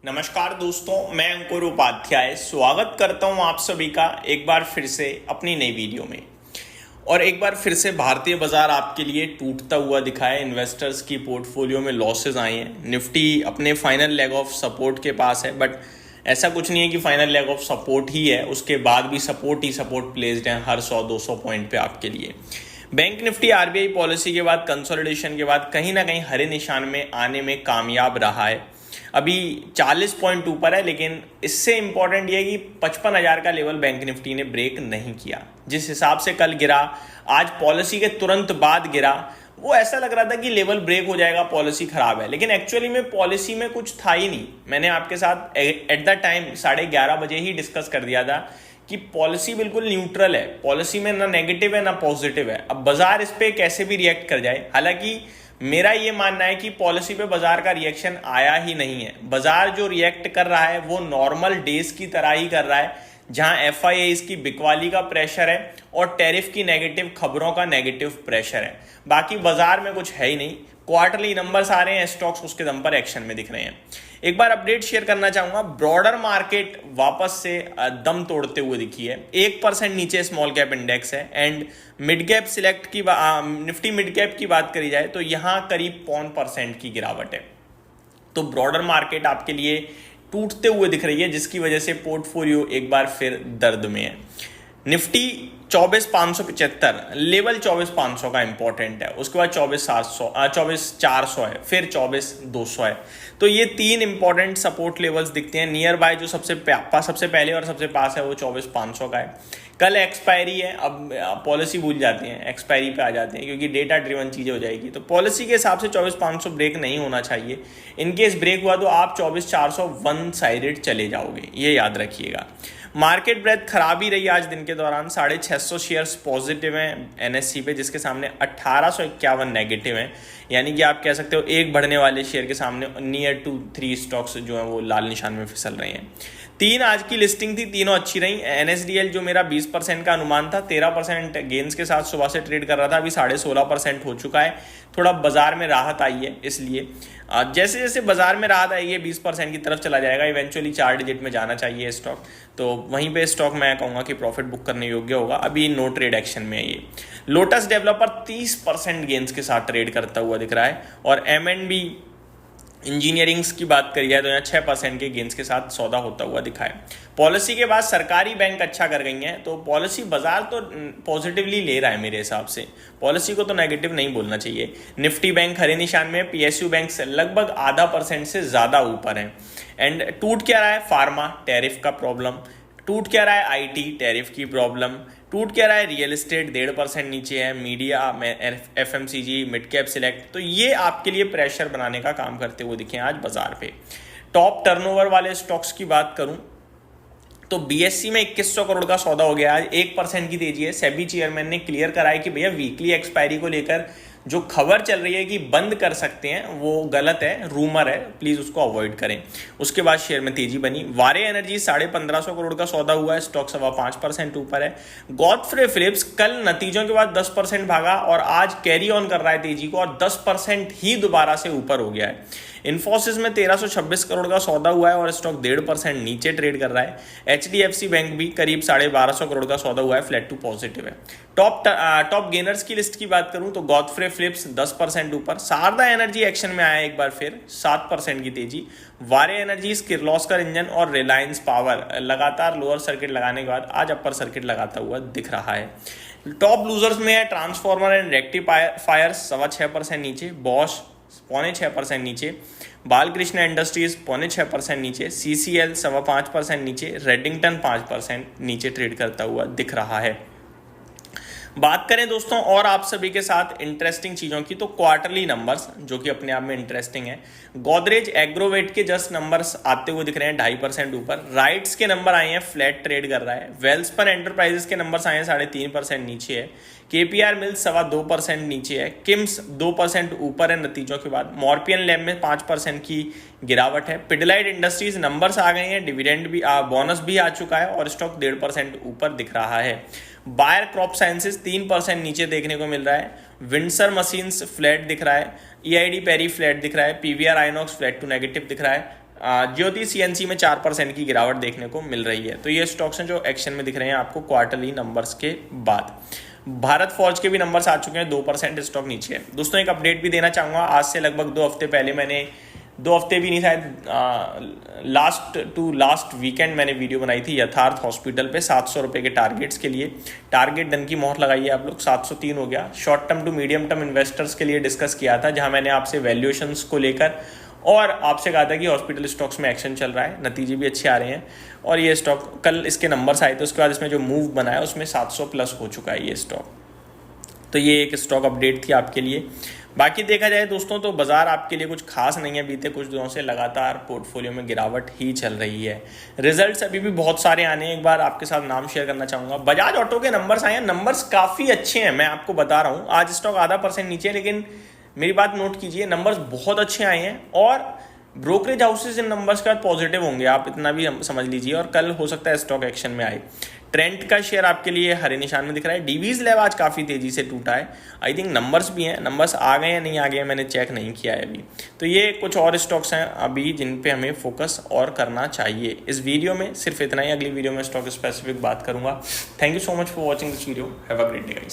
नमस्कार दोस्तों, मैं अंकुर उपाध्याय स्वागत करता हूं आप सभी का एक बार फिर से अपनी नई वीडियो में। और एक बार फिर से भारतीय बाजार आपके लिए टूटता हुआ दिखा है। इन्वेस्टर्स की पोर्टफोलियो में लॉसेस आए हैं। निफ्टी अपने फाइनल लेग ऑफ सपोर्ट के पास है, बट ऐसा कुछ नहीं है कि फाइनल लेग ऑफ सपोर्ट ही है, उसके बाद भी सपोर्ट ही सपोर्ट प्लेस्ड है हर 100-200 पॉइंट पे आपके लिए। बैंक निफ्टी आरबीआई पॉलिसी के बाद, कंसोलिडेशन के बाद कहीं ना कहीं हरे निशान में आने में कामयाब रहा है। अभी 40 पॉइंट ऊपर है, लेकिन इससे इंपॉर्टेंट ये है कि 55,000 का लेवल बैंक निफ्टी ने ब्रेक नहीं किया। जिस हिसाब से कल गिरा, आज पॉलिसी के तुरंत बाद गिरा, वो ऐसा लग रहा था कि लेवल ब्रेक हो जाएगा, पॉलिसी खराब है। लेकिन एक्चुअली में पॉलिसी में कुछ था ही नहीं। मैंने आपके साथ एट द टाइम 11:30 बजे ही डिस्कस कर दिया था कि पॉलिसी बिल्कुल न्यूट्रल है, पॉलिसी में ना नेगेटिव है ना पॉजिटिव है। अब बाजार इस पे कैसे भी रिएक्ट कर जाए, हालांकि मेरा ये मानना है कि पॉलिसी पे बाजार का रिएक्शन आया ही नहीं है। बाजार जो रिएक्ट कर रहा है वो नॉर्मल डेज की तरह ही कर रहा है, जहां एफआईआईज की बिकवाली का प्रेशर है और टैरिफ की नेगेटिव खबरों का नेगेटिव प्रेशर है। बाकी बाजार में कुछ है ही नहीं। क्वार्टरली नंबर्स आ रहे हैं, स्टॉक्स उसके दम पर एक्शन में दिख रहे हैं। एक बार अपडेट शेयर करना चाहूंगा। ब्रॉडर मार्केट वापस से दम तोड़ते हुए दिखी है। 1% नीचे स्मॉल कैप इंडेक्स है। एंड मिड कैप सिलेक्ट की निफ्टी मिड कैप की बात करी जाए तो यहां करीब 0.5% की गिरावट है। तो ब्रॉडर मार्केट आपके लिए टूटते हुए दिख रही है, जिसकी वजह से पोर्टफोलियो एक बार फिर दर्द में है। निफ्टी 24,575 लेवल, 24,500 का इंपॉर्टेंट है। उसके बाद 24,400 है, फिर 24,200 है। तो ये तीन इंपॉर्टेंट सपोर्ट लेवल्स दिखते हैं। नियर बाय जो सबसे पहले और सबसे पास है वो 24,500 का है। कल एक्सपायरी है, अब पॉलिसी भूल जाते हैं, एक्सपायरी पे आ जाते हैं क्योंकि डेटा ड्रिवन चीजें हो जाएगी। तो पॉलिसी के हिसाब से 24,500 ब्रेक नहीं होना चाहिए। इनकेस ब्रेक हुआ तो आप 24,400 वन साइडेड चले जाओगे, ये याद रखिएगा। मार्केट ब्रेथ खराब ही रही आज दिन के दौरान। 650 शेयर्स पॉजिटिव हैं एनएससी पे, जिसके सामने 1851 नेगेटिव हैं। यानी कि आप कह सकते हो एक बढ़ने वाले शेयर के सामने नियर टू 3 स्टॉक्स जो हैं वो लाल निशान में फिसल रहे हैं। 3 आज की लिस्टिंग थी, तीनों अच्छी रही। एनएसडीएल जो मेरा 20% का अनुमान था, 13% गेंस के साथ सुबह से ट्रेड कर रहा था, अभी 16.5% हो चुका है। थोड़ा बाजार में राहत आई है, इसलिए जैसे जैसे बाजार में राहत आएगी 20% की तरफ चला जाएगा। इवेंचुअली 4 डिजिट में जाना चाहिए स्टॉक, तो वहीं पे स्टॉक मैं कहूँगा कि प्रॉफिट बुक करने योग्य होगा। अभी नो ट्रेड एक्शन में है ये। लोटस डेवलपर 30% गेंस के साथ ट्रेड करता हुआ दिख रहा है। और एम&बी इंजीनियरिंग्स की बात करी जाए तो यहाँ 6% के गेंस के साथ सौदा होता हुआ दिखा है। पॉलिसी के बाद सरकारी बैंक अच्छा कर गई हैं, तो पॉलिसी बाजार तो पॉजिटिवली ले रहा है मेरे हिसाब से। पॉलिसी को तो नेगेटिव नहीं बोलना चाहिए। निफ्टी बैंक हरे निशान में, पीएसयू बैंक से लगभग 0.5% से ज़्यादा ऊपर है। एंड टूट क्या रहा है? फार्मा, टैरिफ का प्रॉब्लम। टूट क्या रहा है? आईटी, टैरिफ की प्रॉब्लम। टूट क्या रहा है? रियल एस्टेट 1.5% नीचे है। मीडिया में एफएमसीजी, मिड कैप सिलेक्ट, तो ये आपके लिए प्रेशर बनाने का काम करते हुए दिखे आज बाजार पे। टॉप टर्नओवर वाले स्टॉक्स की बात करूं तो बीएससी में 2100 करोड़ का सौदा हो गया आज, 1% की तेजी है। सेबी चेयरमैन ने क्लियर कराया कि भैया वीकली एक्सपायरी को लेकर जो खबर चल रही है कि बंद कर सकते हैं, वो गलत है, रूमर है, प्लीज उसको अवॉइड करें। उसके बाद शेयर में तेजी बनी। वारे एनर्जी 1550 करोड़ का सौदा हुआ है, स्टॉक 5% ऊपर है। गॉडफ्रे फिलिप्स कल नतीजों के बाद 10% भागा और आज कैरी ऑन कर रहा है तेजी को और 10% ही दोबारा से ऊपर हो गया है। इन्फोसिस में 1326 करोड़ का सौदा हुआ है और स्टॉक 1.5% नीचे ट्रेड कर रहा है। एचडीएफसी बैंक भी करीब 1250 करोड़ का सौदा हुआ है, फ्लैट टू पॉजिटिव है। टॉप गेनर्स की लिस्ट की बात करूं तो गॉडफ्रे फिलिप्स 10% ऊपर। शारदा एनर्जी एक्शन में आया एक बार फिर, 7% की तेजी। वारे एनर्जीज, किर्लोस्कर इंजन और रिलायंस पावर लगातार लोअर सर्किट लगाने के बाद आज अपर सर्किट लगाता हुआ दिख रहा है। टॉप लूजर्स में है ट्रांसफॉर्मर एंड रेक्टिफायर 6.25% नीचे। बॉश 0.5% नीचे। बालकृष्ण इंडस्ट्रीज 0.5% नीचे। सीसीएल 5.25% नीचे। रेडिंगटन 5% नीचे ट्रेड करता हुआ दिख रहा है। बात करें दोस्तों और आप सभी के साथ इंटरेस्टिंग चीजों की, तो क्वार्टरली नंबर्स जो कि अपने आप में इंटरेस्टिंग है। गोदरेज एग्रोवेट के जस्ट नंबर्स आते हुए दिख रहे हैं 2.5% ऊपर। राइट्स के नंबर आए हैं, फ्लैट ट्रेड कर रहा है। वेल्सपन एंटरप्राइजेस के नंबर्स आए हैं, 3.5% नीचे है। केपीआर मिल्स 2.25% नीचे है। किम्स 2% ऊपर है नतीजों के बाद। मॉर्पियन लैब में 5% की गिरावट है। पिडलाइट इंडस्ट्रीज नंबर्स आ गए हैं, डिविडेंड भी बोनस भी आ चुका है और स्टॉक 1.5% ऊपर दिख रहा है। बायर क्रॉप साइंसेज 3% नीचे देखने को मिल रहा है। विंडसर मशीन्स फ्लैट दिख रहा है। ईआईडी पेरी फ्लैट दिख रहा है। PVR Inox flat to negative दिख रहा है। ज्योति सीएनसी में 4% की गिरावट देखने को मिल रही है। तो ये स्टॉक्स हैं जो एक्शन में दिख रहे हैं आपको क्वार्टरली नंबर्स के बाद। भारत फॉर्ज के भी नंबर्स आ चुके हैं, 2% स्टॉक नीचे है। दोस्तों एक अपडेट भी देना चाहूँगा, आज से लगभग 2 हफ्ते पहले मैंने 2 हफ्ते भी नहीं, शायद लास्ट वीकेंड मैंने वीडियो बनाई थी यथार्थ हॉस्पिटल पे 700 रुपये के टारगेट्स के लिए। टारगेट डन की मोहर लगाई आप लोग, 703 हो गया। Short term to medium term investors के लिए डिस्कस किया था, जहां मैंने आपसे वैल्यूएशंस को लेकर और आपसे कहा था कि हॉस्पिटल स्टॉक्स में एक्शन चल रहा है, नतीजे भी अच्छे आ रहे हैं। और ये स्टॉक कल इसके नंबर्स आए थे, उसके बाद इसमें जो मूव बनाया उसमें 700 प्लस हो चुका है ये स्टॉक। तो ये एक स्टॉक अपडेट थी आपके लिए। बाकी देखा जाए दोस्तों तो बाजार आपके लिए कुछ खास नहीं है, बीते कुछ दिनों से लगातार पोर्टफोलियो में गिरावट ही चल रही है। रिजल्ट्स अभी भी बहुत सारे आने हैं, एक बार आपके साथ नाम शेयर करना चाहूँगा। बजाज ऑटो के नंबर्स आए हैं, नंबर्स काफ़ी अच्छे हैं, मैं आपको बता रहा हूँ। आज स्टॉक आधा % नीचे, लेकिन मेरी बात नोट कीजिए, नंबर्स बहुत अच्छे आए हैं और ब्रोकरेज हाउसेज इन नंबर्स के बाद पॉजिटिव होंगे, आप इतना भी समझ लीजिए। और कल हो सकता है स्टॉक एक्शन में आए। ट्रेंड का शेयर आपके लिए हरे निशान में दिख रहा है। डीवीज लैब आज काफ़ी तेजी से टूटा है। आई थिंक नंबर्स भी हैं, नंबर्स आ गए या नहीं आ गए मैंने चेक नहीं किया है अभी। तो ये कुछ और स्टॉक्स हैं अभी जिन पे हमें फोकस और करना चाहिए। इस वीडियो में सिर्फ इतना ही, अगली वीडियो में स्टॉक स्पेसिफिक बात करूंगा। Thank you so much for watching this video. Have a great day guys.